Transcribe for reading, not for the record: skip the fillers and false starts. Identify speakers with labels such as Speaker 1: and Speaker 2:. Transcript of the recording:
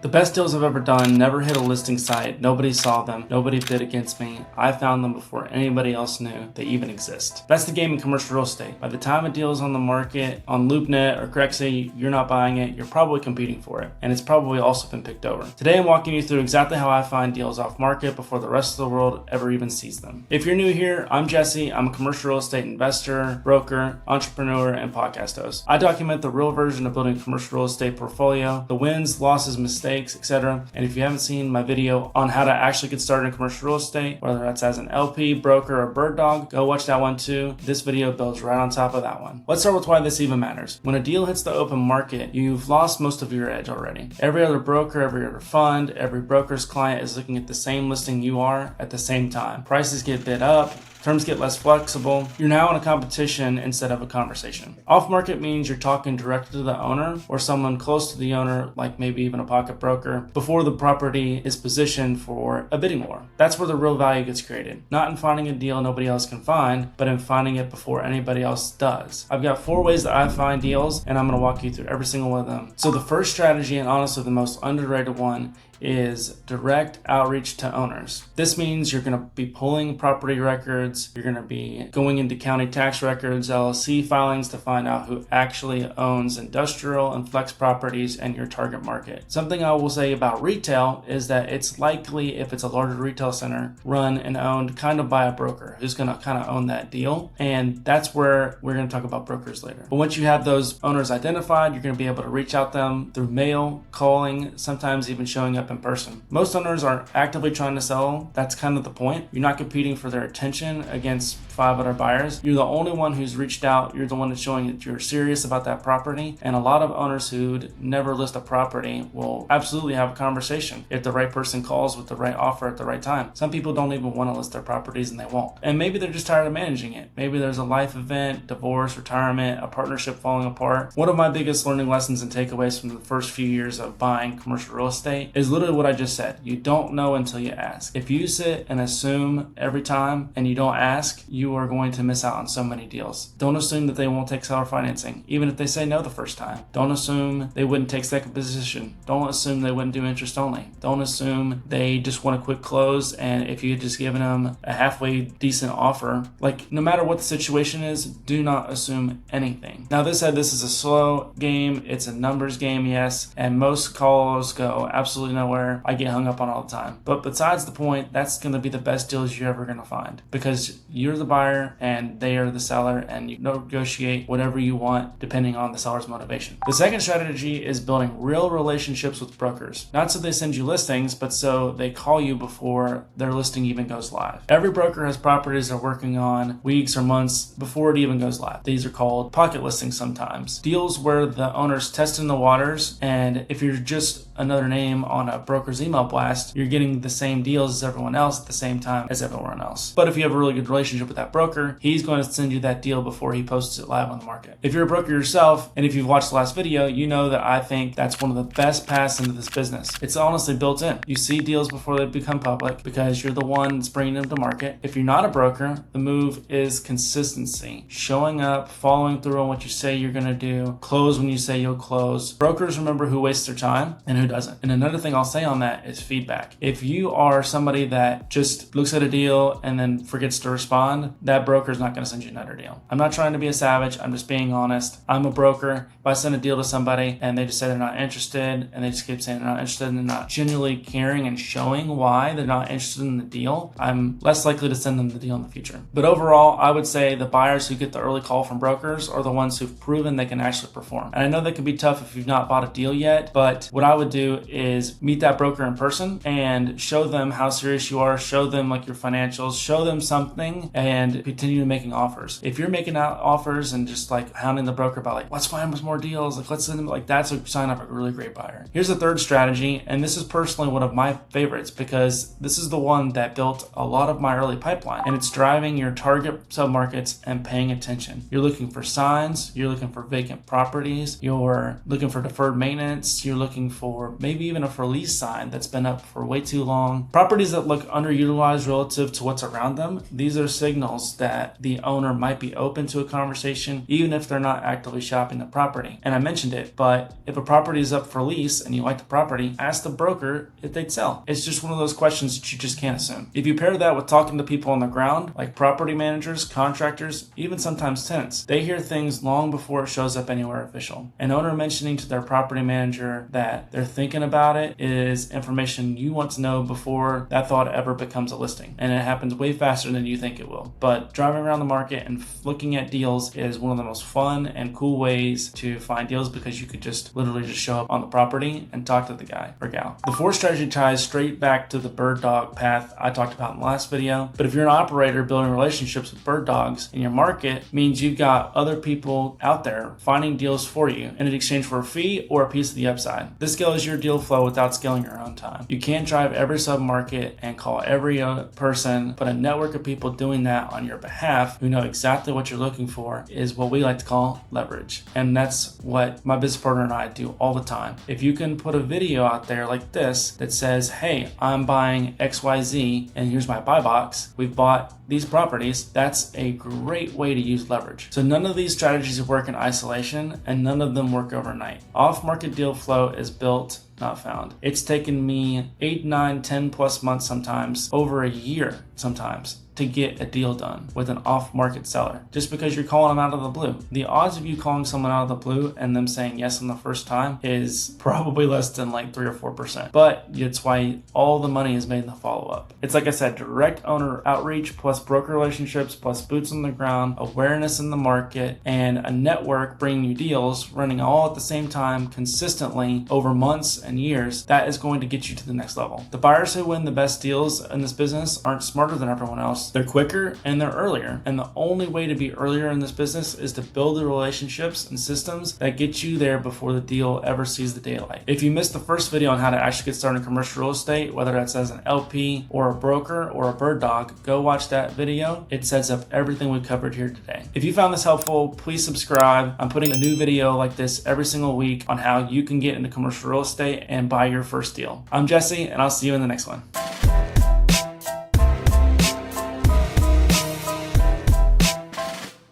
Speaker 1: The best deals I've ever done never hit a listing site. Nobody saw them. Nobody bid against me. I found them before anybody else knew they even exist. That's the game in commercial real estate. By the time a deal is on the market, on LoopNet or Correctly, you're not buying it, you're probably competing for it. And it's probably also been picked over. Today I'm walking you through exactly how I find deals off market before the rest of the world ever even sees them. If you're new here, I'm Jesse. I'm a commercial real estate investor, broker, entrepreneur, and podcast host. I document the real version of building a commercial real estate portfolio, the wins, losses, mistakes, etc. And if you haven't seen my video on how to actually get started in commercial real estate, whether that's as an LP, broker, or bird dog, go watch that one too. This video builds right on top of that one. Let's start with why this even matters. When a deal hits the open market, you've lost most of your edge already. Every other broker, every other fund, every broker's client is looking at the same listing you are at the same time. Prices get bid up, terms get less flexible. You're now in a competition instead of a conversation. Off market means you're talking directly to the owner or someone close to the owner, like maybe even a pocket broker, before the property is positioned for a bidding war. That's where the real value gets created. Not in finding a deal nobody else can find, but in finding it before anybody else does. I've got 4 ways that I find deals, and I'm going to walk you through every single one of them. So the first strategy, and honestly the most underrated one, is direct outreach to owners. This means you're going to be pulling property records, you're going to be going into county tax records, LLC filings to find out who actually owns industrial and flex properties in your target market. Something I will say about retail is that it's likely, if it's a larger retail center, run and owned kind of by a broker who's going to kind of own that deal. And that's where we're going to talk about brokers later. But once you have those owners identified, you're going to be able to reach out to them through mail, calling, sometimes even showing up in person. Most owners are actively trying to sell. That's kind of the point. You're not competing for their attention against 5 other buyers. You're the only one who's reached out. You're the one that's showing that you're serious about that property. And a lot of owners who'd never list a property will absolutely have a conversation if the right person calls with the right offer at the right time. Some people don't even want to list their properties and they won't. And maybe they're just tired of managing it. Maybe there's a life event, divorce, retirement, a partnership falling apart. One of my biggest learning lessons and takeaways from the first few years of buying commercial real estate is literally what I just said. You don't know until you ask. If you sit and assume every time and you don't ask, you are going to miss out on so many deals. Don't assume that they won't take seller financing, even if they say no the first time. Don't assume they wouldn't take second position. Don't assume they wouldn't do interest only. Don't assume they just want a quick close, and if you had just given them a halfway decent offer, like no matter what the situation is, do not assume anything. Now this said, this is a slow game. It's a numbers game, yes, and most calls go absolutely nowhere. I get hung up on all the time. But besides the point, that's going to be the best deals you're ever going to find, because you're the buyer and they are the seller, and you negotiate whatever you want depending on the seller's motivation. The second strategy is building real relationships with brokers. Not so they send you listings, but so they call you before their listing even goes live. Every broker has properties they're working on weeks or months before it even goes live. These are called pocket listings sometimes. Deals where the owner's testing the waters, and if you're just another name on a broker's email blast, you're getting the same deals as everyone else at the same time as everyone else. But if you have a really good relationship with that broker, he's going to send you that deal before he posts it live on the market. If you're a broker yourself, and if you've watched the last video, you know that I think that's one of the best paths into this business. It's honestly built in. You see deals before they become public because you're the one that's bringing them to market. If you're not a broker, the move is consistency. Showing up, following through on what you say you're going to do, close when you say you'll close. Brokers remember who wastes their time and who doesn't. And another thing I'll say on that is feedback. If you are somebody that just looks at a deal and then forgets to respond, that broker is not going to send you another deal. I'm not trying to be a savage. I'm just being honest. I'm a broker. If I send a deal to somebody and they just say they're not interested, and they just keep saying they're not interested, and they're not genuinely caring and showing why they're not interested in the deal, I'm less likely to send them the deal in the future. But overall, I would say the buyers who get the early call from brokers are the ones who've proven they can actually perform. And I know that can be tough if you've not bought a deal yet, but what I would do is meet that broker in person and show them how serious you are, show them like your financials, show them something, and continue making offers. If you're making out offers and just like hounding the broker about like, let's find us more deals, like let's send them, like that's a sign of a really great buyer. Here's the third strategy, and this is personally one of my favorites because this is the one that built a lot of my early pipeline, and it's driving your target submarkets and paying attention. You're looking for signs, you're looking for vacant properties, you're looking for deferred maintenance, you're looking for maybe even a for lease lease sign that's been up for way too long. Properties that look underutilized relative to what's around them, these are signals that the owner might be open to a conversation, even if they're not actively shopping the property. And I mentioned it, but if a property is up for lease and you like the property, ask the broker if they'd sell. It's just one of those questions that you just can't assume. If you pair that with talking to people on the ground, like property managers, contractors, even sometimes tenants, they hear things long before it shows up anywhere official. An owner mentioning to their property manager that they're thinking about it is information you want to know before that thought ever becomes a listing. And it happens way faster than you think it will. But driving around the market and looking at deals is one of the most fun and cool ways to find deals, because you could just literally just show up on the property and talk to the guy or gal. The fourth strategy ties straight back to the bird dog path I talked about in the last video. But if you're an operator, building relationships with bird dogs in your market means you've got other people out there finding deals for you in exchange for a fee or a piece of the upside. This scales your deal flow without scaling your own time. You can't drive every submarket and call every person, but a network of people doing that on your behalf who know exactly what you're looking for is what we like to call leverage. And that's what my business partner and I do all the time. If you can put a video out there like this that says, hey, I'm buying XYZ and here's my buy box, we've bought these properties, that's a great way to use leverage. So none of these strategies work in isolation and none of them work overnight. Off-market deal flow is built, not found. It's taken me 8, 9, 10 plus months, sometimes over a year sometimes, to get a deal done with an off-market seller, just because you're calling them out of the blue. The odds of you calling someone out of the blue and them saying yes on the first time is probably less than like 3 or 4%. But it's why all the money is made in the follow-up. It's like I said, direct owner outreach plus broker relationships plus boots on the ground, awareness in the market, and a network bringing you deals running all at the same time consistently over months and years. That is going to get you to the next level. The buyers who win the best deals in this business aren't smarter than everyone else. They're quicker and they're earlier. And the only way to be earlier in this business is to build the relationships and systems that get you there before the deal ever sees the daylight. If you missed the first video on how to actually get started in commercial real estate, whether that's as an LP or a broker or a bird dog, go watch that video. It sets up everything we covered here today. If you found this helpful, please subscribe. I'm putting a new video like this every single week on how you can get into commercial real estate and buy your first deal. I'm Jesse, and I'll see you in the next one.